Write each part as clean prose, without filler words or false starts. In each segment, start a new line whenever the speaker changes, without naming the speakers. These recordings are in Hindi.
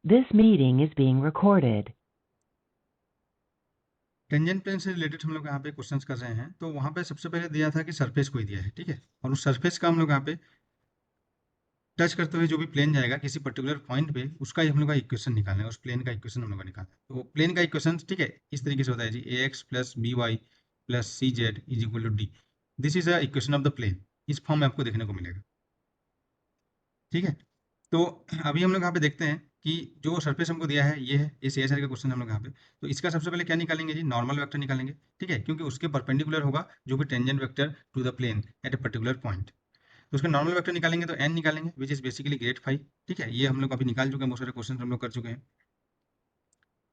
This meeting is being recorded.
Tangent plane से रिलेटेड हम लोग यहाँ पे क्वेश्चंस कर रहे हैं। तो वहाँ पे सबसे पहले दिया था कि सरफेस कोई दिया है, ठीक है, और उस सरफेस का हम लोग यहाँ पे टच करते हुए जो भी प्लेन जाएगा किसी पर्टिकुलर पॉइंट पे, उसका ही हम लोग का इक्वेशन निकालना है, उस प्लेन का इक्वेशन हम लोग का निकालना है। तो प्लेन का इक्वेशन, ठीक है, इस तरीके से होता है जी, a x plus b y plus c z is equal to d. This is a equation of the plane. इस फॉर्म में आपको देखने को मिलेगा, ठीक है। तो अभी हम लोग यहाँ पे देखते हैं कि जो सरफेस हमको दिया है ये है, इस ए का क्वेश्चन हम लोग यहाँ पे। तो इसका सबसे पहले क्या निकालेंगे जी, नॉर्मल वेक्टर निकालेंगे, ठीक है, क्योंकि उसके परपेंडिकुलर होगा जो भी tangent vector to the plane at a particular point. तो उसका नॉर्मल वेक्टर निकालेंगे तो एन निकालेंगे, which is basically grad phi, ठीक है। ये हम लोग अभी निकाल चुके हैं, बहुत सारे क्वेश्चन हम लोग कर चुके हैं।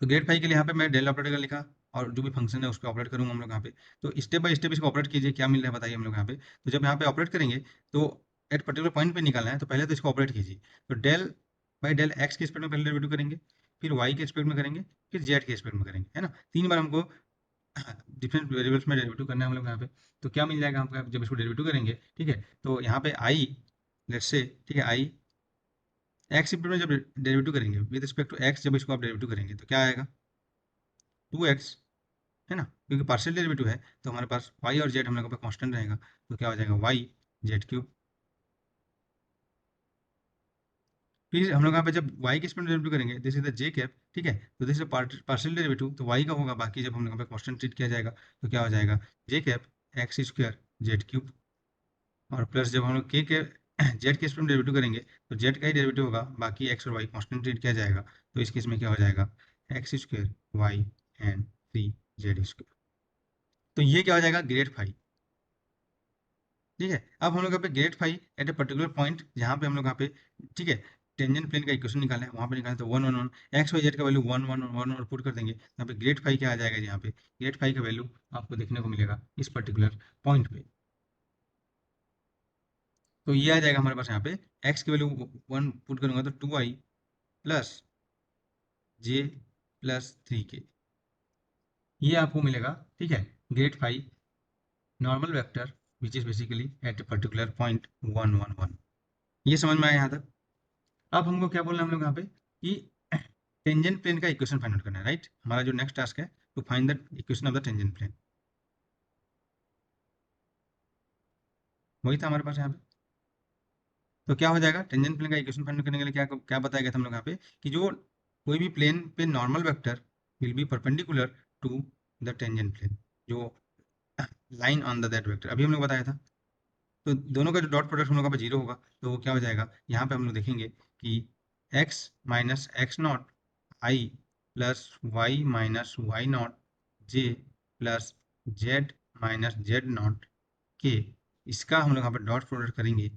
तो ग्रेड फाइव के लिए यहाँ पे मैं डेल ऑपरेटर का लिखा, और जो भी फंक्शन है उस पर ऑपरेट करूंगा हम लोग यहाँ पे। तो स्टेप बाय स्टेप इसको ऑपरेट कीजिए, क्या मिल रहा है बताइए हम लोग यहाँ पे। तो जब यहाँ पे ऑपरेट करेंगे तो एट पर्टिकुलर पॉइंट पे निकालना है, तो पहले तो इसको ऑपरेट कीजिए। तो डेल बाई डेल एक्स के स्पेक्ट में पहले डेरिवेटिव करेंगे, फिर वाई के स्पेक्ट में करेंगे, फिर जेड के स्पेक्ट में करेंगे, है ना। 3 बार हमको डिफरेंट वेरिएबल्स में डेरिवेटिव करना है हम लोग यहाँ पे। तो क्या मिल जाएगा हमको जब इसको डेरिवेटिव करेंगे, ठीक है। तो यहाँ पे आई, लेट्स से, ठीक है, आई एक्स में जब डेरिवेटिव करेंगे विद रिस्पेक्ट टू एक्स, जब इसको आप डेरिवेटिव करेंगे तो क्या आएगा, 2x, है ना, क्योंकि पार्शियल डेरिवेटिव है। तो हमारे पास y और z हम लोग का कांस्टेंट रहेगा, तो क्या हो जाएगा y जेड क्यूब। फिर हम लोग यहाँ पे जब y के स्पेक्ट में डेरिवेटिव करेंगे, this is the J cap, ठीक है। तो दिस इज पार्शियल डेरिवेटिव, तो y का होगा, बाकी जब हम लोग यहाँ पे कांस्टेंट ट्रीट किया जाएगा तो क्या हो जाएगा, j cap x square z cube. और प्लस जब हम लोग के जेड के स्पेक्ट में डेरिवेटिव करेंगे तो जेड का ही डेरिवेटिव होगा, बाकी एक्स और वाई कांस्टेंट ट्रीट किया जाएगा। तो इस केस में क्या हो जाएगा, x square y and 3 z square. तो ये क्या हो जाएगा, ग्रेड फाइव, ठीक है। अब हम लोग यहाँ पे grad phi at a particular point, जहाँ पे हम लोग यहाँ पे, ठीक है, टेंजेंट प्लेन का इक्वेशन निकालना है, वहाँ पे निकालना, तो 1 1 1 एक्स वाई जेड का वैल्यू 1 1 1 और पुट कर देंगे, यहाँ पे ग्रेड फाइव क्या आ जाएगा, यहाँ पे ग्रेड फाइव का वैल्यू आपको देखने को मिलेगा इस पर्टिकुलर पॉइंट पे। तो ये आ जाएगा हमारे पास यहाँ पे, एक्स की वैल्यू 1 पुट करूंगा तो 2i plus j plus 3k, ये आपको मिलेगा, ठीक है, grad phi normal vector which is basically at a particular point 1 1 1। ये समझ में आया यहाँ तक। अब हमको क्या बोलना है हम लोग यहाँ पे कि टेंजेंट प्लेन का इक्वेशन फाइंड आउट करना है, राइट। हमारा जो नेक्स्ट टास्क है to find the equation of the tangent plane, वही था हमारे पास यहाँ पे। तो क्या हो जाएगा, टेंजेंट प्लेन का इक्वेशन फाइंड करने के लिए क्या क्या बताया गया था हम लोग यहाँ पे, कि जो कोई भी प्लेन पे normal vector will be perpendicular to the tangent plane, जो line on the that vector, अभी हम लोग बताया था। तो दोनों का जो डॉट प्रोडक्ट हम लोग का जीरो होगा, तो वो क्या हो जाएगा, यहाँ पे हम लोग देखेंगे कि x minus x naught i plus y minus y naught j plus z minus z naught k, इसका हम लोग यहाँ पर डॉट प्रोडक्ट करेंगे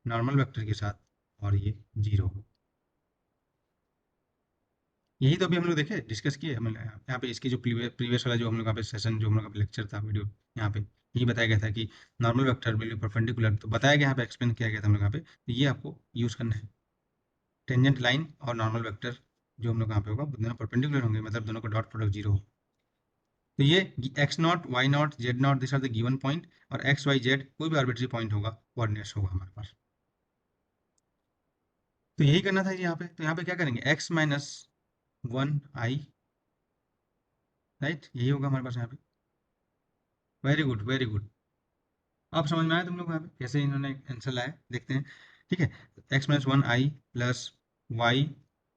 नॉर्मल वेक्टर के साथ, और ये जीरो हो। यही तो अभी हम लोग देखे, डिस्कस किए हम लोग यहाँ पे, इसकी जो प्रीवियस वाला जो हम लोग यहाँ पे सेशन, जो हम लोग का लेक्चर था, वीडियो, यहाँ पे यही बताया गया था कि normal vector will be perpendicular, तो बताया गया यहाँ पे, एक्सप्लेन किया गया था हम लोग यहाँ पे। तो ये आपको यूज़ करना है, टेंजेंट लाइन और नॉर्मल वेक्टर जो हम लोग यहाँ पे होगा, दोनों परपेंडिकुलर होंगे, मतलब दोनों का डॉट प्रोडक्ट जीरो हो। तो ये x naught y naught z naught, this are the given point, और एक्स वाई जेड कोई भी आर्बिट्री पॉइंट होगा, कोऑर्डिनेट्स होगा हमारे पास। तो यही करना था जी यहाँ पे। तो यहाँ पे क्या करेंगे, एक्स माइनस 1i, राइट, यही होगा हमारे पास यहाँ पे। Very good very good. अब समझ में आया तुम लोग यहाँ पे कैसे इन्होंने आंसर लाया, देखते हैं, ठीक है। X minus 1i plus y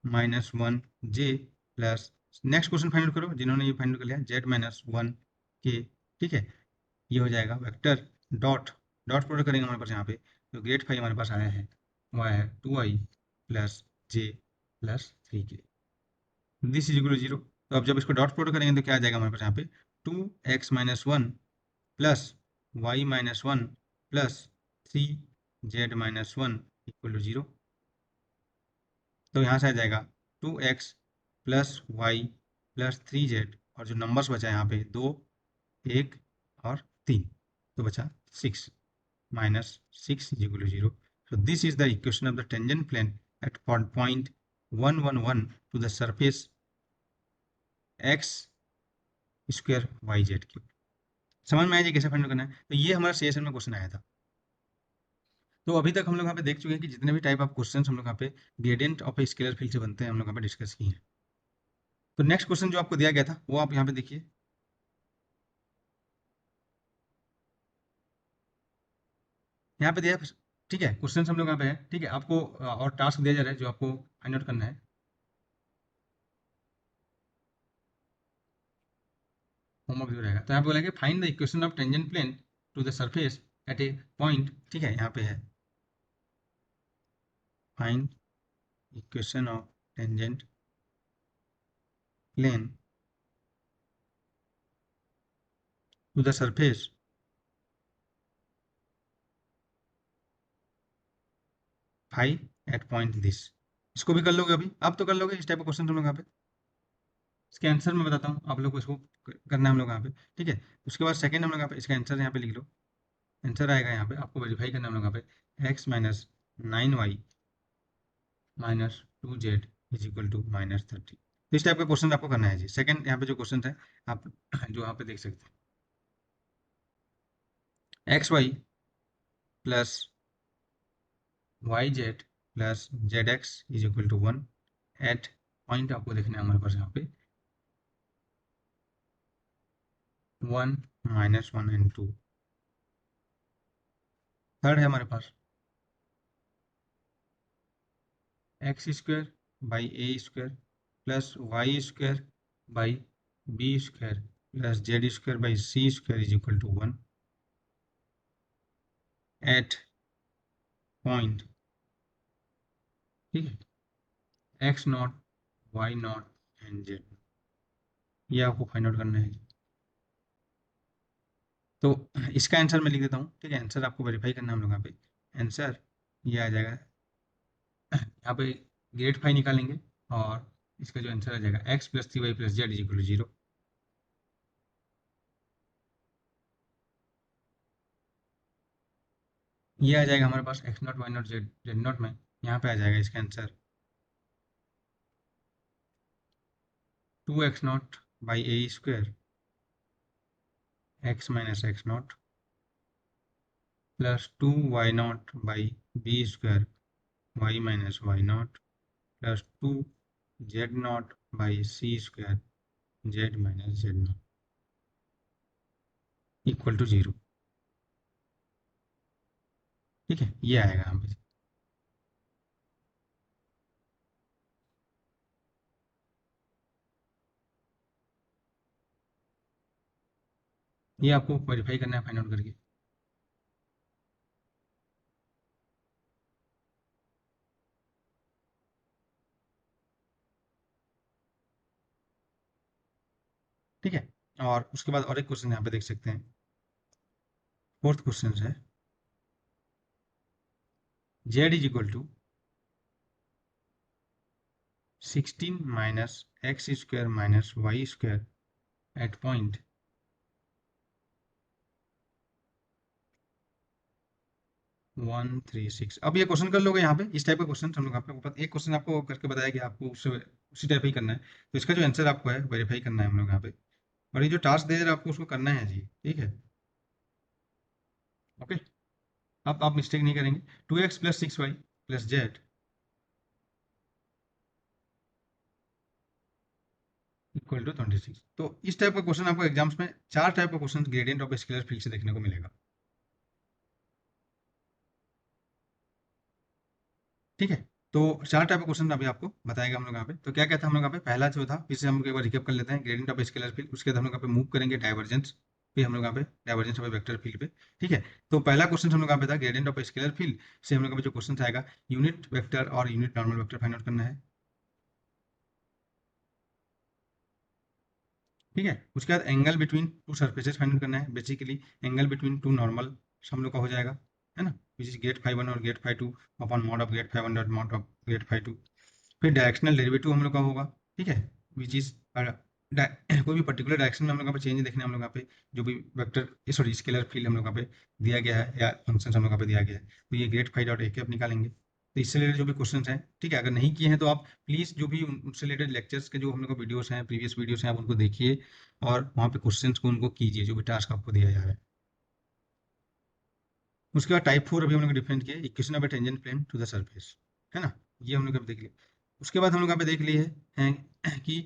minus 1j plus, next question find करो जिन्होंने ये फाइंड कर लिया, जेड माइनस 1k, ठीक है। ये हो जाएगा वेक्टर डॉट डॉट प्रोडक्ट करेंगे हमारे पास यहाँ पे। तो ग्रेड फाइव हमारे पास आया है, वो आया है 2i plus j plus 3k, this is equal to zero. तो अब जब इसको डॉट प्रोडक्ट करेंगे तो क्या आ जाएगा हमारे पास यहाँ पे, 2x-1 plus y minus 1 plus 3z-1 equal to zero. तो यहाँ से आ जाएगा 2x plus Y plus 3z, और जो नंबर्स बचा यहाँ पे 2, 1 और 3, तो बचा 6 minus 6 is equal to zero. So this is the equation of the tangent plane at point 1 1 1 to the surface x square y z cube. समझ में आया जी कैसे फाइंड करना है। तो ये हमारा सेशन में क्वेश्चन आया था। तो अभी तक हम लोग यहाँ पे देख चुके हैं कि जितने भी टाइप ऑफ क्वेश्चन हम लोग यहाँ पे gradient of a scalar field से बनते हैं हम लोग यहाँ पे डिस्कस किए हैं। तो नेक्स्ट क्वेश्चन जो आपको दिया गया था वो आप यहाँ पे देखिए। यहाँ पे दिया है, ठीक है, क्वेश्चन हम लोग यहाँ पे है, ठीक है, आपको और टास्क दिया जा रहा है जो आपको फाइंड आउट करना है, होमवर्क जो रहेगा। तो यहाँ पे बोलेंगे find the equation of tangent plane to the surface at a point, ठीक है, यहाँ पे है find equation of tangent plane to the surface phi at point this. इसको भी कर लोगे अभी, आप तो कर लोगे इस टाइप का क्वेश्चन हम लोग यहाँ पे। इसके आंसर मैं बताता हूँ आप लोग को, इसको करना है हम लोग यहाँ पे, ठीक है। उसके बाद सेकंड हम लोग यहाँ पे इसका आंसर यहाँ पे लिख लो। आंसर आएगा यहाँ पे, आपको वेरीफाई करना है हम लोग यहाँ पे, x minus 9y minus 2z is equal to minus 30। तो इस टाइप का क्वेश्चन आपको करना है जी। सेकंड यहाँ पे जो क्वेश्चन है आप जो यहाँ पे देख सकते हैं, x y plus y z plus z x is equal to 1 at point, आपको देखना है हमारे पास यहाँ पे 1 -1 एंड 2। थर्ड है हमारे पास x square by a square plus y square by b square plus z square by c square is equal to 1 at point, ठीक है, x naught y naught and z. ये आपको फाइंड आउट करना है। तो इसका आंसर मैं लिख देता हूँ, ठीक है, आंसर आपको वेरीफाई करना है हम लोग यहाँ पे। आंसर ये आ जाएगा, यहाँ पे ग्रेड फाइव निकालेंगे और इसका जो आंसर आ जाएगा x plus 3y plus z is equal to 0। ये आ जाएगा हमारे पास x naught y naught z z naught में, यहाँ पे आ जाएगा इसका answer 2x naught by a square x minus x naught plus 2y naught by b square y minus y naught plus 2z naught by c square z minus z naught equal to 0, ठीक है, ये आएगा यहाँ पे। ये आपको वेरीफाई करना है फाइंड आउट करके। ठीक है, और उसके बाद और एक क्वेश्चन यहाँ पे देख सकते हैं, फोर्थ क्वेश्चन है z is equal to 16 minus x square minus y square at point 136। अब ये क्वेश्चन कर लोगे यहाँ पे, इस टाइप का क्वेश्चन हम लोग आपको ऊपर एक क्वेश्चन आपको करके बताया कि आपको उससे उसी टाइप ही करना है। तो इसका जो आंसर आपको है वेरीफाई करना है हम लोग यहाँ पे, और ये जो टास्क दे रहे हैं आपको उसको करना है जी, ठीक है, ओके। अब आप मिस्टेक नहीं करेंगे। 2x plus 6y plus z equal to 26। तो इस टाइप का क्वेश्चन आपको एग्जाम्स में चार टाइप का question gradient of scalar field से देखने को मिलेगा, ठीक है। तो चार टाइप का क्वेश्चन अभी आपको बताएगा हम लोग यहाँ पे। तो क्या क्या था हम लोग यहाँ पे, पहला जो था फिर से हम लोग एक बार रिकेप कर लेते हैं, ग्रेडियंट ऑफ स्केलर फील्ड। उसके बाद हम लोग यहाँ पे मूव करेंगे डाइवर्जेंस पे, हम लोग यहाँ पे डाइवर्जेंस ऑफ वेक्टर फील्ड पे, ठीक है। तो पहला क्वेश्चन हम लोग यहाँ पे था ग्रेडियंट ऑफ स्केलर फील्ड से हम लोग यहाँ पे जो क्वेश्चन आएगा यूनिट वेक्टर और unit normal vector find out करना है, ठीक है। उसके बाद angle between two surfaces find out करना है, basically angle between two normal हम लोग का हो जाएगा, है ना, which is grad phi one और grad phi two upon mod of grad phi one dot mod of grad phi two. फिर डायरेक्शनल डेरिवेटिव हम लोग का होगा, ठीक है, विच इज कोई भी पर्टिकुलर डायरेक्शन में हम लोग यहाँ पे चेंज देखना है हम लोग यहाँ पे, जो भी वेक्टर सॉरी स्केलर फील्ड हम लोग यहाँ पे दिया गया है या फंक्शन हम लोग यहाँ पे दिया गया है, तो ये ग्रेड फाइव डॉट ए के आप निकालेंगे। तो इससे रिलेटेड जो भी क्वेश्चन हैं, ठीक है, अगर नहीं किए हैं तो आप प्लीज़ जो भी उनसे रिलेटेड लेक्चर्स के जो हम लोग को वीडियोस हैं, प्रीवियस वीडियोस हैं, आप उनको देखिए और वहाँ पे क्वेश्चंस को उनको कीजिए जो भी टास्क आपको दिया जा रहा है। उसके बाद टाइप 4 अभी हम लोग डिफरेंट किए, equation of a tangent plane to the surface, है ना, ये हम लोग अभी देख लिए। उसके बाद हम लोग यहाँ पे देख लिए हैं कि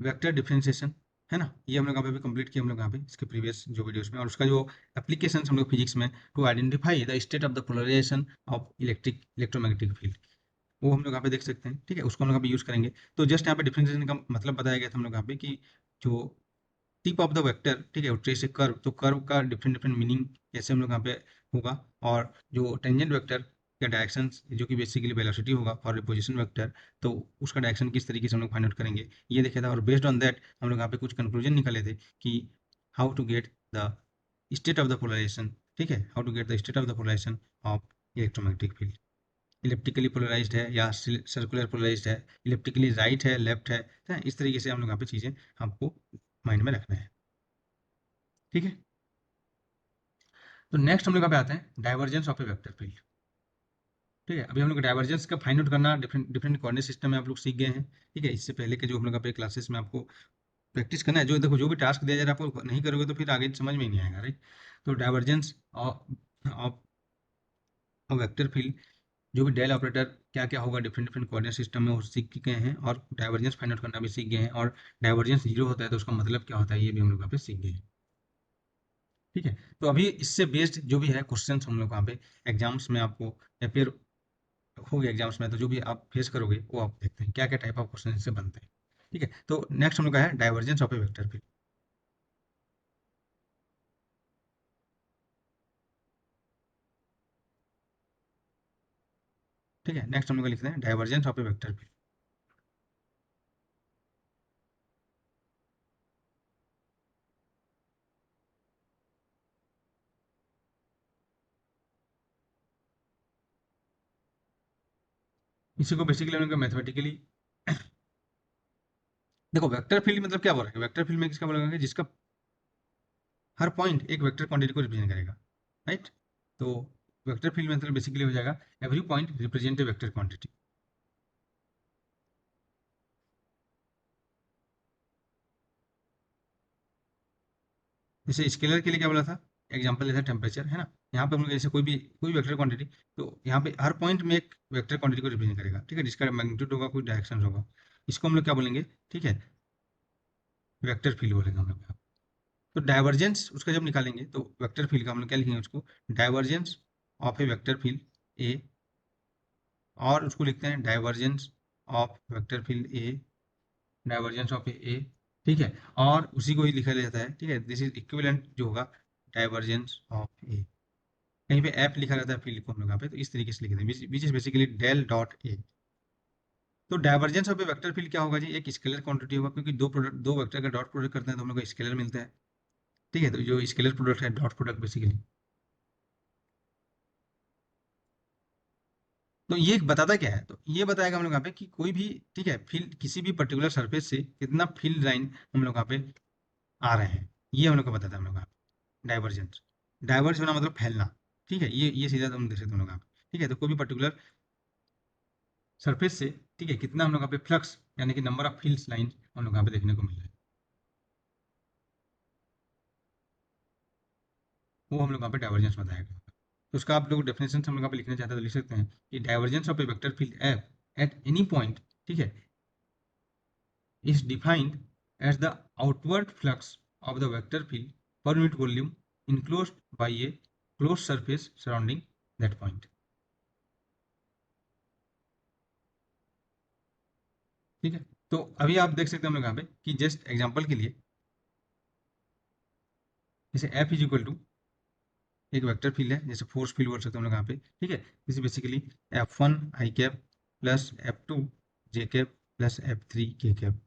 वेक्टर डिफरेंशिएशन, है ना, ये हम लोग यहाँ पे भी कंप्लीट किया हम लोग यहाँ पे इसके प्रीवियस जो वीडियोस में, और उसका जो एप्लीकेशन हम लोग फिजिक्स में, to identify the state of the polarization of electromagnetic field, वो हम लोग यहाँ पे देख सकते हैं, ठीक है, उसको हम लोग यहाँ पे यूज़ करेंगे। तो जस्ट यहाँ पे डिफरेंशिएशन का मतलब बताया गया था हम लोग यहाँ पे कि जो टिप ऑफ द वेक्टर, ठीक है, ट्रेस ए कर्व, तो कर्व का डिफरेंट डिफरेंट मीनिंग कैसे हम लोग यहाँ पे होगा, और जो टेंजेंट वेक्टर का डायरेक्शन जो कि बेसिकली वेलोसिटी होगा फॉर पोजीशन वेक्टर, तो उसका डायरेक्शन किस तरीके से हम लोग फाइंड आउट करेंगे, ये देखा था। और बेस्ड ऑन दैट हम लोग यहाँ पे कुछ कंक्लूजन निकाले थे कि how to get the state of the polarization, ठीक है, how to get the state of the polarization of electromagnetic field, elliptically polarized है या सर्कुलर पोलराइज्ड है, इलेप्टिकली राइट है लेफ्ट है, इस तरीके से हम लोग यहाँ पे चीज़ें आपको माइंड में रखना है, ठीक है। तो नेक्स्ट हम लोग यहाँ पे आते हैं divergence of a vector field, ठीक है। अभी हम लोग डाइवर्जेंस का फाइंड आउट करना डिफरेंट डिफरेंट कोऑर्डिनेट सिस्टम में आप लोग सीख गए हैं, ठीक है। इससे पहले के जो हम लोग अपने क्लासेस में आपको प्रैक्टिस करना है, जो देखो जो भी टास्क दिया जाए आपको नहीं करोगे तो फिर आगे समझ में ही नहीं आएगा, राइट। तो डाइवर्जेंस ऑफ वेक्टर फील्ड, जो भी डेल ऑपरेटर क्या क्या होगा डिफरेंट डिफरेंट कोऑर्डिनेट सिस्टम में वो सीख गए हैं, और डाइवर्जेंस फाइंड आउट करना भी सीख गए हैं, और डाइवर्जेंस जीरो होता है तो उसका मतलब क्या होता है ये भी हम लोग यहाँ पे सीख गए हैं, ठीक है। तो अभी इससे बेस्ड जो भी है क्वेश्चंस हम लोग यहाँ पे एग्जाम्स में आपको, या फिर हो गया एग्जाम्स में, तो जो भी आप फेस करोगे वो आप देखते हैं क्या क्या टाइप ऑफ क्वेश्चन इससे बनते हैं, ठीक है। तो नेक्स्ट हम लोग का है divergence of a vector field, ठीक है। नेक्स्ट हम लोग लिखते हैं divergence of a vector field. इसी को बेसिकली हम लोग मैथमेटिकली देखो, वेक्टर फील्ड मतलब क्या बोल रहा है, वेक्टर फील्ड में किसका बोला जिसका हर पॉइंट एक वेक्टर क्वांटिटी को रिप्रेजेंट करेगा, राइट। तो वेक्टर फील्ड मतलब बेसिकली हो जाएगा every point represent a vector quantity. जैसे स्केलर के लिए क्या बोला था, एग्जांपल जैसे टेम्परेचर, है ना, यहाँ पे हम लोग जैसे कोई वेक्टर क्वांटिटी, तो यहाँ पे हर पॉइंट में एक वेक्टर क्वांटिटी को रिप्रेजेंट करेगा, ठीक है, जिसका मैग्नीट्यूड होगा, कोई डायरेक्शन होगा, इसको हम लोग क्या बोलेंगे, ठीक है, वेक्टर फील्ड बोलेंगे हम लोग। तो डाइवर्जेंस उसका जब निकालेंगे तो वेक्टर फील्ड का हम लोग क्या लिखेंगे उसको, divergence of a vector field a, और उसको लिखते हैं divergence of vector field a, divergence of a, ठीक है, और उसी को ही लिखा जाता है, ठीक है, दिस इज इक्विवेलेंट जो होगा डाइवर्जेंस ऑफ ए, कहीं पे एफ लिखा रहता है फील्ड को हम लोग यहाँ पे, तो इस तरीके से लिखते हैं which is basically del dot a. तो divergence of a vector field क्या होगा जी, एक स्केलर क्वांटिटी होगा, क्योंकि दो वेक्टर का डॉट प्रोडक्ट करते हैं तो हम लोग को स्केलर मिलता है, ठीक है। तो जो स्केलर प्रोडक्ट है डॉट प्रोडक्ट बेसिकली, तो ये बताता क्या है, तो ये बताएगा हम लोग यहाँ पे कि कोई भी, ठीक है, फील्ड किसी भी पर्टिकुलर सरफेस से कितना फील्ड लाइन हम लोग यहाँ पे आ रहे हैं, ये हम लोग को बताता है हम लोग यहाँ पे डाइवर्जेंस, डाइवर्स होना मतलब फैलना, ठीक है, ये सीधा हम देख सकते हैं हम लोग यहाँ पे, ठीक है। तो कोई भी पर्टिकुलर सरफेस से, ठीक है, कितना हम लोग यहाँ पे फ्लक्स यानी कि नंबर ऑफ फील्ड्स लाइन हम लोग यहाँ पे देखने को मिल रहा है, वो हम लोग यहाँ पे डाइवर्जेंस बताएगा। तो उसका आप लोग डेफिनेशन हम लोग यहाँ पे लिखना चाहते हैं तो लिख सकते हैं कि divergence of a vector field f at any point, ठीक है, is defined as the outward flux of the vector field per unit volume enclosed by a closed surface surrounding that point, ठीक है। तो अभी आप देख सकते हैं हम लोग यहाँ पे कि जस्ट एग्जांपल के लिए, जैसे F इज इक्वल टू एक वेक्टर फील्ड है, जैसे फोर्स फील्ड बोल सकते हैं हम लोग यहाँ पे, ठीक है, जैसे बेसिकली F1 आई कैप प्लस F2 जे कैप प्लस F3 के कैप,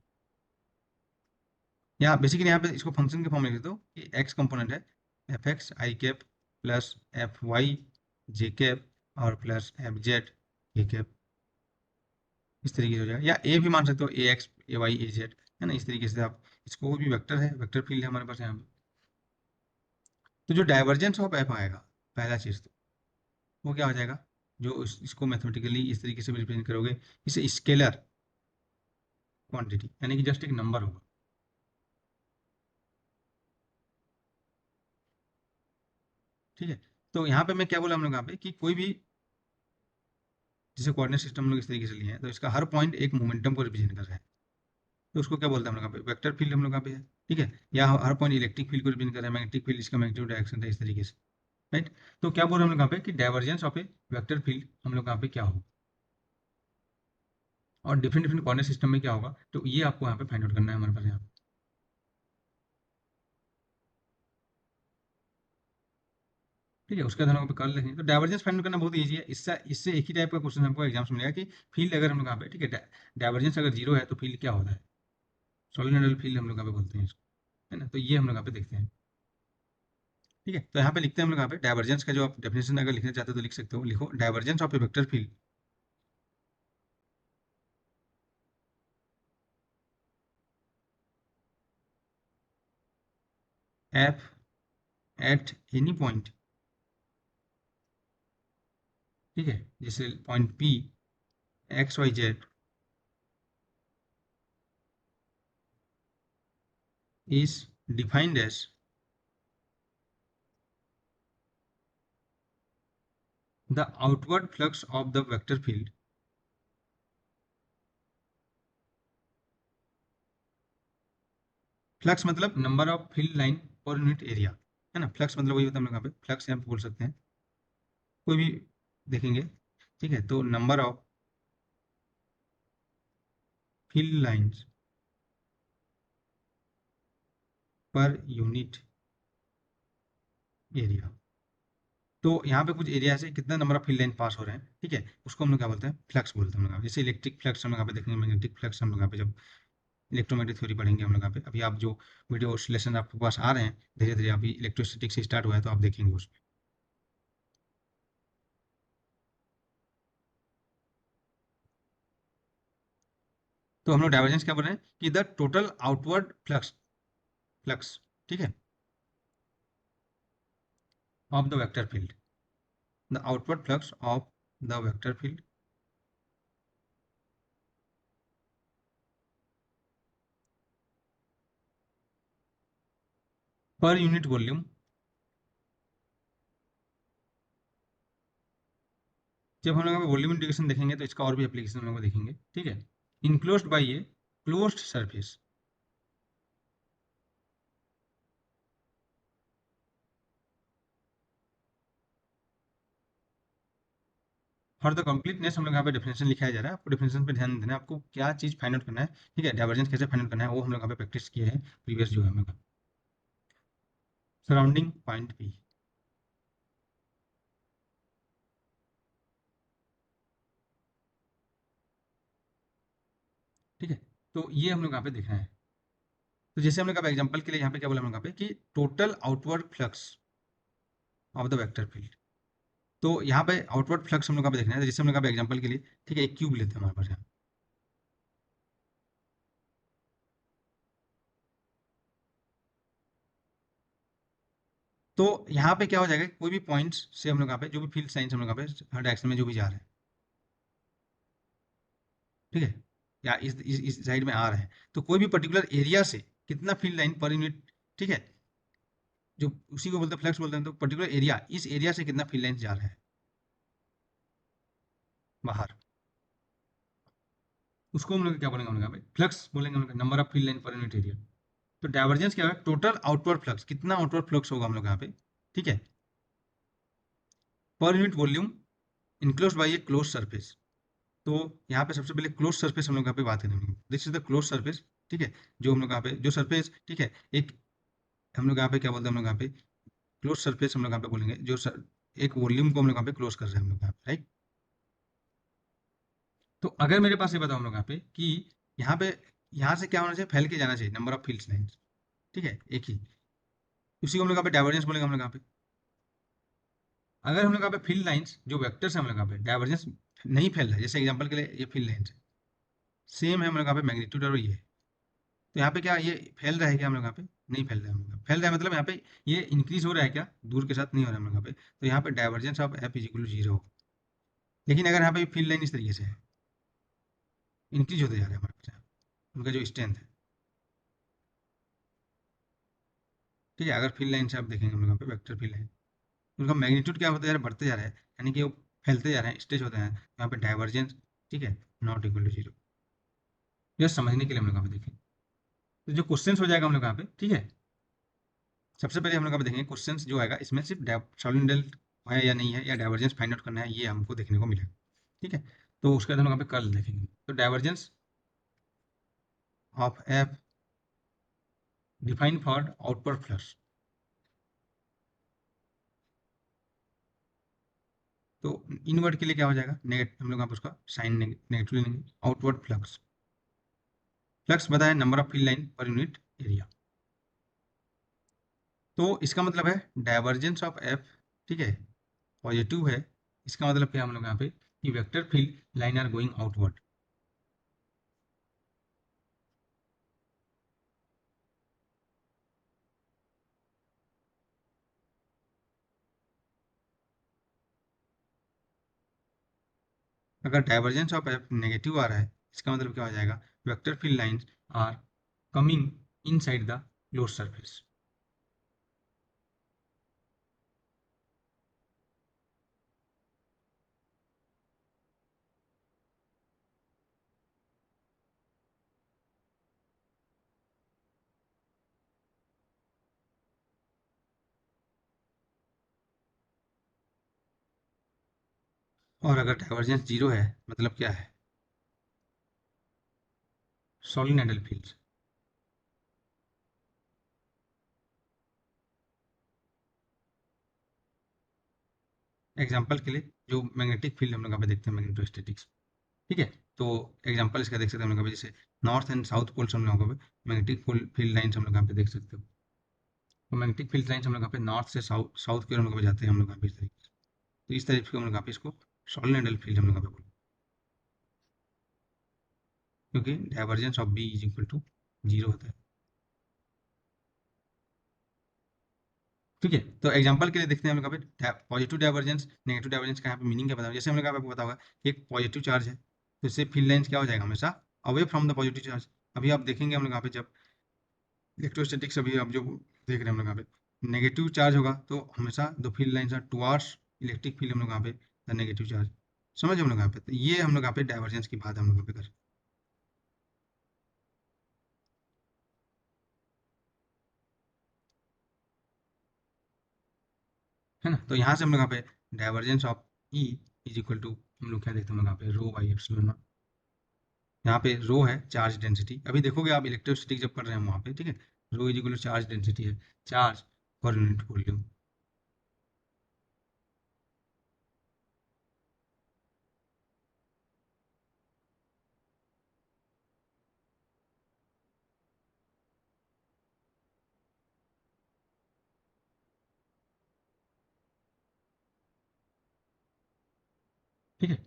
यहाँ बेसिकली यहाँ पे इसको फंक्शन के फॉर्म में लिख देते हो कि एक्स कंपोनेंट है एफ एक्स आई कैप प्लस एफ वाई जे कैप और प्लस एफ जेड के कैप, इस तरीके से हो जाएगा, या ए भी मान सकते हो ए एक्स ए वाई ए जेड, है ना, इस तरीके से आप इसको भी वेक्टर है, वेक्टर फील्ड है हमारे पास यहाँ पे। तो जो डाइवर्जेंस ऑफ एफ आएगा पहला चीज़, तो वो क्या हो जाएगा, जो इसको मैथमेटिकली इस तरीके से रिप्रेजेंट करोगे, इसे स्केलर क्वांटिटी यानी कि जस्ट एक नंबर होगा, ठीक है। तो यहाँ पे मैं क्या बोला हम लोग यहाँ पे कि कोई भी जैसे कोऑर्डिनेट सिस्टम हम लोग इस तरीके से लिए हैं तो इसका हर पॉइंट एक मोमेंटम को रिप्रेजेंट कर रहा है, तो उसको क्या बोलते हैं हम लोग यहाँ पे वेक्टर फील्ड हम लोग यहाँ पे है। ठीक है, या हर पॉइंट इलेक्ट्रिक फील्ड को रिप्रेजेंट कर रहा है, मैग्नेटिक फील्ड इसका मैग्नेटिक डायरेक्शन है, इस तरीके से। राइट। तो क्या बोल रहे हैं हम लोग यहाँ पे कि divergence of a vector field हम लोग यहाँ पे क्या होगा, और डिफरेंट डिफरेंट कोऑर्डिनेट सिस्टम में क्या होगा, तो ये आपको यहाँ पे फाइंड आउट करना है हमारे पास यहाँ पे। ठीक है, उसके आधार पर कर लेंगे। तो डाइवर्जेंस फाइंड करना बहुत ईजी है। इससे इससे एक ही टाइप का क्वेश्चन हमको एग्जाम्स में मिलेगा कि फील्ड अगर हम लोग यहाँ पे, ठीक है, डाइवर्जेंस अगर जीरो है तो फील्ड क्या होता है, सोलेनोइडल फील्ड हम लोग यहाँ पे बोलते हैं इसको, है ना। तो ये हम लोग यहाँ पे देखते हैं। ठीक है, तो यहाँ पे लिखते हैं हम लोग यहाँ पे डाइवर्जेंस का जो आप डेफिनेशन अगर लिखना चाहते हो तो लिख सकते हो, लिखो divergence of a vector field f at any point, ठीक है, जैसे point p x y z is defined as the outward flux of the vector field. Flux मतलब number of field line per unit area, है ना। फ्लक्स मतलब वही होता है हम लोग यहाँ पे फ्लक्स यहाँ पे बोल सकते हैं, कोई भी देखेंगे। ठीक है, तो नंबर ऑफ फील्ड लाइंस पर यूनिट एरिया। तो यहाँ पे कुछ एरिया से कितना नंबर ऑफ फील्ड लाइन पास हो रहे हैं, ठीक है, उसको हम लोग क्या बोलते हैं, फ्लक्स बोलते हैं हम लोग यहाँ पे। जैसे इलेक्ट्रिक फ्लक्स हम लोग यहाँ पे देखेंगे, मैग्नेटिक फ्लक्स हम लोग यहाँ पे जब इलेक्ट्रोमैग्नेटिक थ्योरी पढ़ेंगे हम लोग यहाँ पे। अभी आप जो वीडियो लेसन आपके पास आ रहे हैं धीरे धीरे, अभी इलेक्ट्रोस्टैटिक से स्टार्ट हुआ है तो आप देखेंगे उसमें। तो हम लोग डाइवर्जेंस क्या बोल रहे हैं कि the total outward flux, flux, ठीक है, of the vector field, the outward flux of the vector field पर यूनिट वॉल्यूम। जब हम लोग वॉल्यूम इंटीग्रेशन देखेंगे तो इसका और भी एप्लीकेशन हम लोग देखेंगे, ठीक है। Enclosed bye a closed surface for the completeness हम लोग यहाँ पे डेफिनेशन लिखाया जा रहा है, आपको डेफिनेशन पे ध्यान देना है, आपको क्या चीज फाइंड आउट करना है। ठीक है, डाइवर्जेंस कैसे फाइंड आउट करना है वो हम लोग यहाँ पे प्रैक्टिस किए हैं प्रीवियस जो है हम लोग सराउंडिंग पॉइंट पी। ठीक है, तो ये हम लोग यहाँ पे देखना है। तो जैसे हम लोग यहाँ पे एग्जाम्पल के लिए यहाँ पे क्या बोला हम लोग यहाँ पे कि total outward flux of the vector field. तो यहाँ पे आउटवर्ड फ्लक्स हम लोग यहाँ पे देखना है। तो जैसे हम लोग यहाँ पे एग्जाम्पल के लिए, ठीक है, एक क्यूब लेते हैं हमारे पास यहाँ। तो यहाँ पे क्या हो जाएगा, कोई भी पॉइंट्स से हम लोग यहाँ पे जो भी फील्ड साइंस हम लोग यहाँ पे हर डायरेक्शन में जो भी जा रहे हैं, ठीक है, या इस साइड में आ रहे हैं, तो कोई भी पर्टिकुलर एरिया से कितना फील्ड लाइन पर यूनिट, ठीक है, जो उसी को बोलते हैं फ्लक्स बोलते हैं। तो पर्टिकुलर एरिया, इस एरिया से कितना फील्ड लाइन जा रहा है बाहर, उसको हम लोग क्या बोलेंगे, हम लोग यहाँ पे फ्लक्स बोलेंगे, हम लोग number of field line per unit area. तो डाइवर्जेंस क्या है, टोटल आउटवर्ड फ्लक्स, कितना आउटवर्ड फ्लक्स होगा हम लोग यहाँ पे, ठीक है, पर unit volume enclose by A close surface. तो यहाँ पे सबसे पहले क्लोज सरफेस हम लोग यहाँ पे बात करेंगे, this is the close surface. ठीक है, जो हम लोग यहाँ पे जो सरफेस, ठीक है, एक हम लोग यहाँ पे क्या बोलते हैं, हम लोग यहाँ पे क्लोज सरफेस हम लोग यहाँ पे बोलेंगे जो एक वॉल्यूम को हम लोग यहाँ पे क्लोज कर रहे हैं हम लोग यहाँ पे, राइट। तो अगर मेरे पास ये बताओ हम लोग यहाँ पे कि यहाँ पे यहाँ से क्या होना चाहिए, फैल के जाना चाहिए नंबर ऑफ फील्ड लाइन्स, ठीक है, एक ही, उसी को हम लोग यहाँ पे डाइवर्जेंस बोलेंगे हम लोग यहाँ पे। अगर हम लोग यहाँ पे फील्ड लाइंस जो वेक्टर्स है हम लोग यहाँ पे डाइवर्जेंस नहीं फैल रहा है, जैसे एग्जांपल के लिए ये फील्ड लाइंस है, सेम है हम लोग यहाँ पे मैग्नीट्यूड और ये है, तो यहाँ पे क्या ये फैल रहा है क्या हम लोग यहाँ पे, नहीं फैल रहा है हम लोग यहाँ पे। फैल रहा है मतलब यहाँ पे ये इंक्रीज हो रहा है क्या, दूर के साथ नहीं हो रहा है हम लोग यहाँ पे, तो यहाँ पे divergence of F is equal to zero. लेकिन अगर यहाँ पे फील्ड लाइन इस तरीके से है, इंक्रीज होते जा रहा है हमारे पास यहाँ, उनका जो स्ट्रेंथ है, ठीक है, अगर फील्ड लाइन से आप देखेंगे हम लोग यहाँ पे वेक्टर फील्ड लाइन, उनका मैग्नीट्यूड क्या होता जा रहा है, बढ़ते जा रहा है, यानी कि वो फैलते जा रहे हैं, स्ट्रेच होते हैं, यहाँ पे डाइवर्जेंस, ठीक है, नॉट इक्वल टू जीरो। यह समझने के लिए हम लोग यहाँ पे देखें, तो जो क्वेश्चन हो जाएगा हम लोग यहाँ पे, ठीक है, सबसे पहले हम लोग यहाँ पे देखेंगे क्वेश्चन जो आएगा, इसमें सिर्फ सॉलिडल है या नहीं है, या डाइवर्जेंस फाइंड आउट करना है, ये हमको देखने को मिलेगा, ठीक है। तो उसके बाद हम लोग यहाँ पे कर्ल देखेंगे, तो divergence of F define for outward flux, तो इनवर्ड के लिए क्या हो जाएगा, नेगेटिव, हम लोग यहाँ पे उसका साइन नेगेटिव लेंगे, आउटवर्ड फ्लक्स, फ्लक्स बताया number of field line per unit area, तो इसका मतलब है डाइवर्जेंस ऑफ एफ, ठीक है, पॉजिटिव है, इसका मतलब क्या हम लोग यहाँ पे कि vector field line are going outward. अगर डाइवर्जेंस ऑफ एफ नेगेटिव आ रहा है, इसका मतलब क्या हो जाएगा, vector field lines are coming inside the close surface. और अगर डाइवर्जेंस जीरो है, मतलब क्या है, सोलिनोइडल फील्ड्स। एग्जांपल के लिए जो मैग्नेटिक फील्ड हम लोग यहाँ पे देखते हैं मैग्नेटोस्टैटिक्स, ठीक है, तो एग्जांपल इसका देख सकते हैं हम लोग यहाँ पे, जैसे नॉर्थ एंड साउथ पोल्स हम लोग यहाँ पे मैग्नेटिक फील्ड लाइन्स हम लोग यहाँ पे देख सकते हो, तो मैग्नेटिक फील्ड लाइन्स हम लोग यहाँ पे नॉर्थ से साउथ साउथ की ओर हम लोग यहाँ पे जाते हैं हम लोग यहाँ पे इस तरीके से, तो इस तरीके से हम लोग यहाँ पे इसको सोलिनोइडल फील्ड हम लोग यहाँ पे बोलते हैं, क्योंकि divergence of B is equal to zero होता है, ठीक है। तो एग्जांपल के लिए देखते हैं हम लोग यहाँ पे पॉजिटिव डाइवर्जेंस नेगेटिव डाइवर्जेंस का यहाँ पे मीनिंग क्या बताओ, जैसे हम लोग यहाँ पे आपको पता होगा कि एक पॉजिटिव चार्ज है, तो इससे फील्ड लाइंस क्या हो जाएगा, हमेशा away from the positive charge. अभी आप देखेंगे हम लोग यहाँ पे जब इलेक्ट्रोस्टैटिक्स, अभी आप जो देख रहे हैं हम लोग यहाँ पे नेगेटिव चार्ज होगा, तो हमेशा the field lines are towards electric field हम लोग यहाँ पे द नेगेटिव चार्ज, समझ हम लोग यहाँ पे, तो ये हम लोग यहाँ पे डाइवर्जेंस की बात हम लोग यहाँ पे कर, है ना। तो यहाँ से हम लोग यहाँ पे divergence of E is equal to, हम लोग क्या देखते हैं हम लोग यहाँ पे रो बाई एप्सिलॉन, यहाँ पे रो है चार्ज डेंसिटी, अभी देखोगे आप इलेक्ट्रिसिटी जब कर रहे हैं वहाँ पे, ठीक है, rho is equal to charge density है, चार्ज पर यूनिट वॉल्यूम, ठीक है।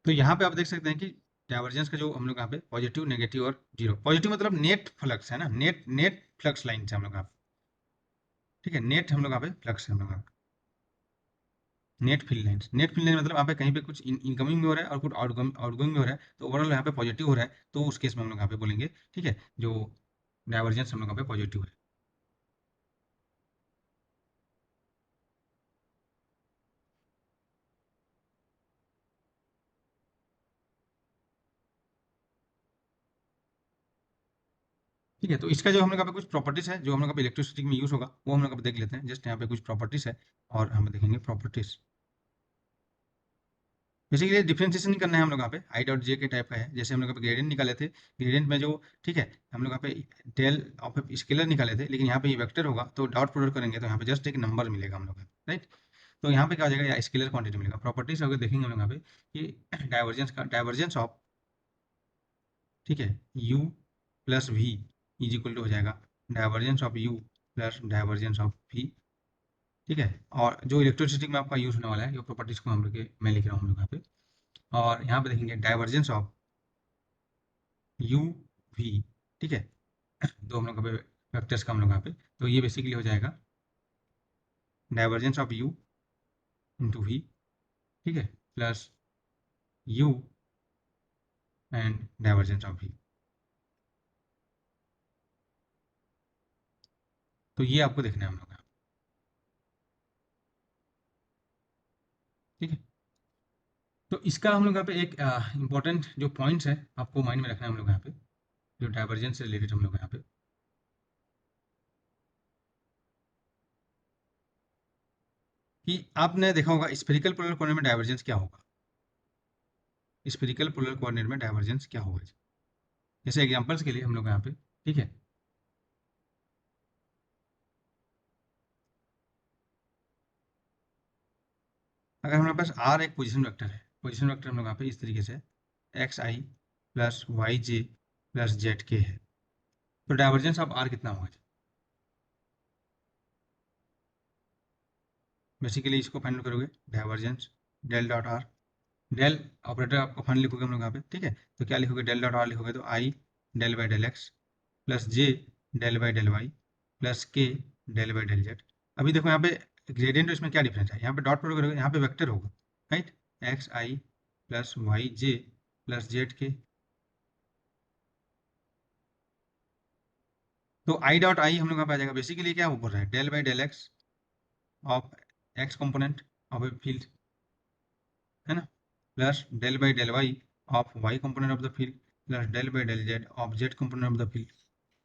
तो यहाँ पे आप देख सकते हैं कि डाइवर्जेंस का जो हम लोग यहाँ पे पॉजिटिव नेगेटिव और जीरो, पॉजिटिव मतलब नेट फ्लक्स है ना, नेट नेट फ्लक्स लाइन से हम लोग यहाँ पे, ठीक है, नेट हम लोग यहाँ पे फ्लक्स है हम लोग यहाँ पे, net field lines, net field line मतलब यहाँ पे कहीं पे कुछ इनकमिंग में हो रहा है और कुछ आउटगोइंग में हो रहा है, तो ओवरऑल यहाँ पे पॉजिटिव हो रहा है, तो उस केस में हम लोग यहाँ पे बोलेंगे, ठीक है, जो डाइवर्जेंस हम लोग यहाँ पे पॉजिटिव है, ठीक है। तो इसका जो हम लोग यहाँ पे कुछ प्रॉपर्टीज है जो हम लोग यहाँ पे इलेक्ट्रिसिटी में यूज होगा, वो हम लोग यहाँ पे देख लेते हैं, जस्ट यहाँ पे कुछ प्रॉपर्टीज है, और हम देखेंगे प्रॉपर्टीज, बेसिकली डिफरेंशिएशन नहीं करना है हम लोग यहाँ पे, आई डॉट जे के टाइप का है, जैसे हम लोग यहाँ पे ग्रेडियंट निकाले थे, ग्रेडियंट में जो, ठीक है, हम लोग यहाँ पे डेल ऑफ स्केलर निकाले थे, लेकिन यहाँ पे ये वेक्टर होगा, तो डॉट प्रोडक्ट करेंगे तो यहाँ पे जस्ट एक नंबर मिलेगा हम लोग को, राइट। तो यहाँ पे क्या हो जाएगा, या स्केलर क्वांटिटी मिलेगा, प्रॉपर्टीज अगर देखेंगे हम लोग यहाँ पे कि डाइवर्जेंस ऑफ, ठीक है, U plus V is equal to हो जाएगा divergence of U plus divergence of V, ठीक है। और जो इलेक्ट्रिसिटी में आपका यूज होने वाला है, ये प्रॉपर्टीज को हम लोग मैं लिख रहा हूँ हम लोग यहाँ पे, और यहाँ पे देखेंगे डाइवर्जेंस ऑफ यू वी, ठीक है, दो हम लोग यहाँ पे वेक्टर्स का हम लोग यहाँ पे, तो ये बेसिकली हो जाएगा divergence of U into V, ठीक है, plus U and divergence of V. तो ये आपको देखना है हम लोग यहाँ, ठीक है। तो इसका हम लोग यहाँ पे एक इंपॉर्टेंट जो पॉइंट्स है आपको माइंड में रखना है हम लोग यहाँ पे, जो डाइवर्जेंस से रिलेटेड हम लोग यहाँ पे, कि आपने देखा होगा स्फेरिकल पोलर कोऑर्डिनेट में डाइवर्जेंस क्या होगा। स्फेरिकल पोलर कोऑर्डिनेट में डाइवर्जेंस क्या होगा, जैसे एग्जांपल्स के लिए हम लोग यहाँ पे, ठीक है, अगर हमारे पास आर एक पोजीशन वेक्टर है, पोजीशन वेक्टर हम लोग यहाँ पे इस तरीके से एक्स आई प्लस वाई जे प्लस जेड के है, तो डाइवर्जेंस ऑफ आर कितना होगा। बेसिकली इसको फाइंड करोगे, divergence del dot r, del operator आपको फाइनल लिखोगे हम लोग यहाँ पे, ठीक है, तो क्या लिखोगे, डेल डॉट आर लिखोगे तो i del by del x plus j del by del y plus k del by del z. अभी देखो यहाँ पे ग्रेडियंट इसमें क्या डिफरेंस है, यहाँ पे डॉट प्रोडक्ट करोगे, यहाँ पे वेक्टर होगा, राइट, एक्स आई प्लस वाई जे प्लस जेड के, तो आई डॉट आई हम लोग यहाँ पे आ जाएगा, बेसिकली क्या बोल रहा है, del by del x of x component of a field, है ना, plus del by del y of y component of the field plus del by del z of z component of the field.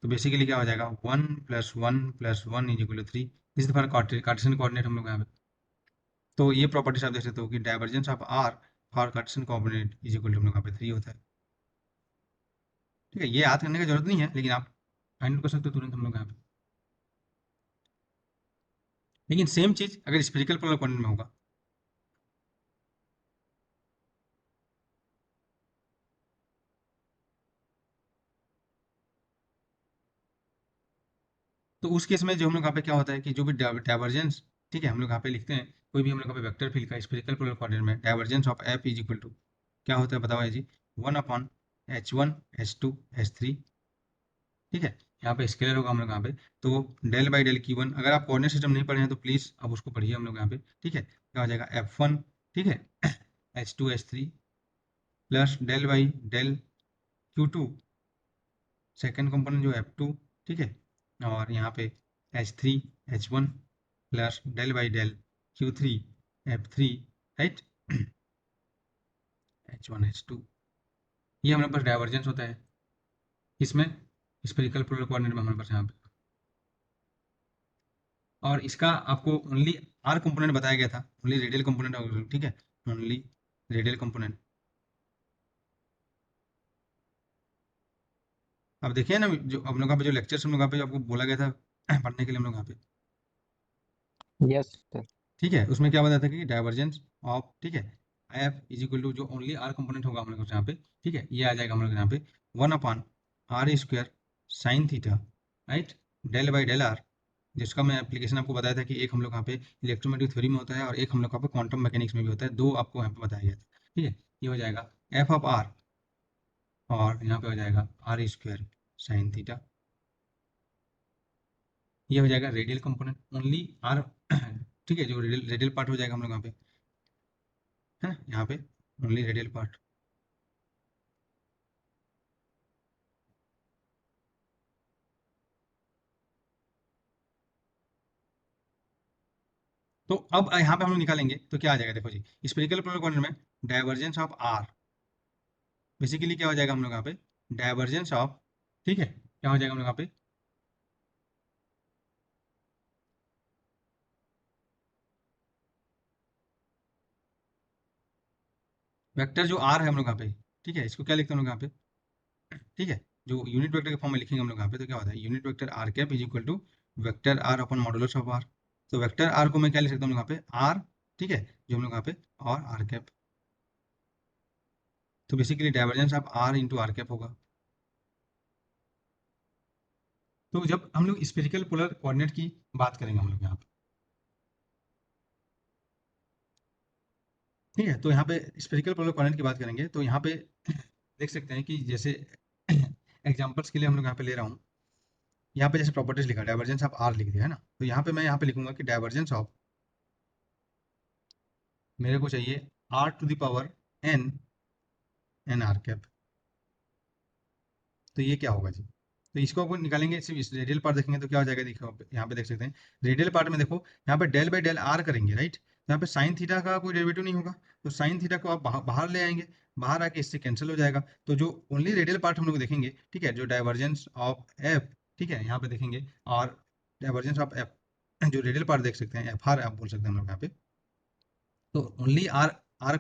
तो बेसिकली क्या हो जाएगा, 1 + 1 + 1 = 3, इस दफा कार्टेशियन कोऑर्डिनेट हम लोग यहाँ पे, तो ये प्रॉपर्टीज आप देख सकते हो कि divergence of r for Cartesian coordinate = हम लोग यहाँ पे 3 होता है, ठीक है। ये याद करने की जरूरत नहीं है, लेकिन आप फाइंड आउट कर सकते हो तुरंत हम लोग यहाँ पे। लेकिन सेम चीज अगर स्फेरिकल पोलर कोऑर्डिनेट में होगा, तो उस केस में जो हम लोग यहाँ पे क्या होता है कि जो भी डाइवर्जेंस, ठीक है, हम लोग यहाँ पे लिखते हैं कोई भी हम लोग यहाँ पे वेक्टर फील्ड का स्फेरिकल पोलर कोऑर्डिनेट में डाइवर्जेंस ऑफ एफ = क्या होता है बताओ जी, 1/H1 H2 H3, ठीक है, यहाँ पे स्केलर होगा हम लोग यहाँ पे, तो डेल बाई डेल Q1, अगर आप कोऑर्डिनेट सिस्टम नहीं पढ़े हैं तो प्लीज़ आप उसको पढ़िए हम लोग यहाँ पे, ठीक है, क्या हो जाएगा F1, ठीक है, H2 H3 plus del by del Q2 second component जो F2, ठीक है, और यहाँ पे H3 H1 plus del by del Q3 F3, right, H1 H2, ये हमारे पास डाइवर्जेंस होता है, इसमें स्फेरिकल पोलर कोऑर्डिनेट में हमारे पास यहाँ पे, और इसका आपको ओनली आर कंपोनेंट बताया गया था, ओनली रेडियल कंपोनेंट, ठीक है, ओनली रेडियल कंपोनेंट। अब देखिए ना, जो हम लोग यहाँ पे जो लेक्चर्स हम लोग यहाँ पे जो आपको बोला गया था पढ़ने के लिए हम लोग यहाँ पे,
यस सर।
ठीक है, उसमें क्या बताया था कि डाइवर्जेंस ऑफ, ठीक है, एफ = जो ओनली आर कंपोनेंट होगा हम लोग यहाँ पे, ठीक है, ये आ जाएगा हम लोग यहाँ पे 1/r² sine theta, right, del by del r, जिसका मैं एप्लीकेशन आपको बताया था कि एक हम लोग यहाँ पे इलेक्ट्रोमैग्नेटिक थ्योरी में होता है और एक हम लोग यहाँ पे क्वांटम मैकेनिक्स में भी होता है, दो आपको यहाँ पे बताया गया था, ठीक है, ये हो जाएगा एफ ऑफ आर, और यहाँ पे हो जाएगा r² साइन थीटा, ये हो जाएगा रेडियल कंपोनेंट ओनली आर, ठीक है, जो रेडियल रेडियल पार्ट हो जाएगा हम लोग यहाँ पे, है ना, यहाँ पे ओनली रेडियल पार्ट। तो अब यहाँ पे हम लोग निकालेंगे तो क्या आ जाएगा, देखो जी, स्फेरिकल पोलर कोऑर्डिनेट में डाइवर्जेंस ऑफ आर, बेसिकली क्या हो जाएगा हम लोग यहाँ पे, डाइवर्जेंस ऑफ, ठीक है, क्या हो जाएगा हम लोग यहाँ पे, वेक्टर जो आर है हम लोग यहाँ पे, ठीक है, इसको क्या लिखते हैं हम लोग यहाँ पे, ठीक है, जो यूनिट वेक्टर के फॉर्म में लिखेंगे हम लोग यहाँ पे, तो क्या होता है, unit vector r cap = vector r upon modulus of r, तो वेक्टर आर को मैं क्या लिख सकता हूँ हम लोग यहाँ पे, आर, ठीक है, जो हम लोग यहाँ पे, और आर कैप, तो basically divergence of r into r cap होगा। तो जब हम लोग स्फेरिकल पोलर कोऑर्डिनेट की बात करेंगे हम लोग यहाँ पे, ठीक है। तो यहाँ पे स्फेरिकल पोलर कोऑर्डिनेट की बात करेंगे तो यहाँ पे देख सकते हैं कि जैसे एग्जांपल्स के लिए हम लोग यहाँ पे ले रहा हूँ, यहाँ पे जैसे प्रॉपर्टीज लिखा डाइवर्जेंस ऑफ आर लिख दिया है ना, तो यहाँ पे मैं यहाँ पे लिखूंगा कि डाइवर्जेंस ऑफ, मेरे को चाहिए r to the power n n r cap. तो ये क्या होगा जी, तो इसको अपन निकालेंगे, सिर्फ इस रेडियल पार्ट देखेंगे तो क्या हो जाएगा, देखो यहाँ पे देख सकते हैं रेडियल पार्ट में, देखो यहाँ पे डेल बाई डेल आर करेंगे राइट, तो यहाँ पे साइन थीटा का कोई डेरिवेटिव नहीं होगा, तो साइन थीटा को आप बाहर ले आएंगे, बाहर आके इससे कैंसिल हो जाएगा, तो जो ओनली रेडियल पार्ट हम लोग देखेंगे, ठीक है, जो डाइवर्जेंस ऑफ एफ, ठीक है, यहाँ पे देखेंगे और डाइवर्जेंस ऑफ एफ, जो रेडियल पार्ट देख सकते हैं एफ आर आप बोल सकते हैं हम लोग यहाँ पे, तो ओनली आर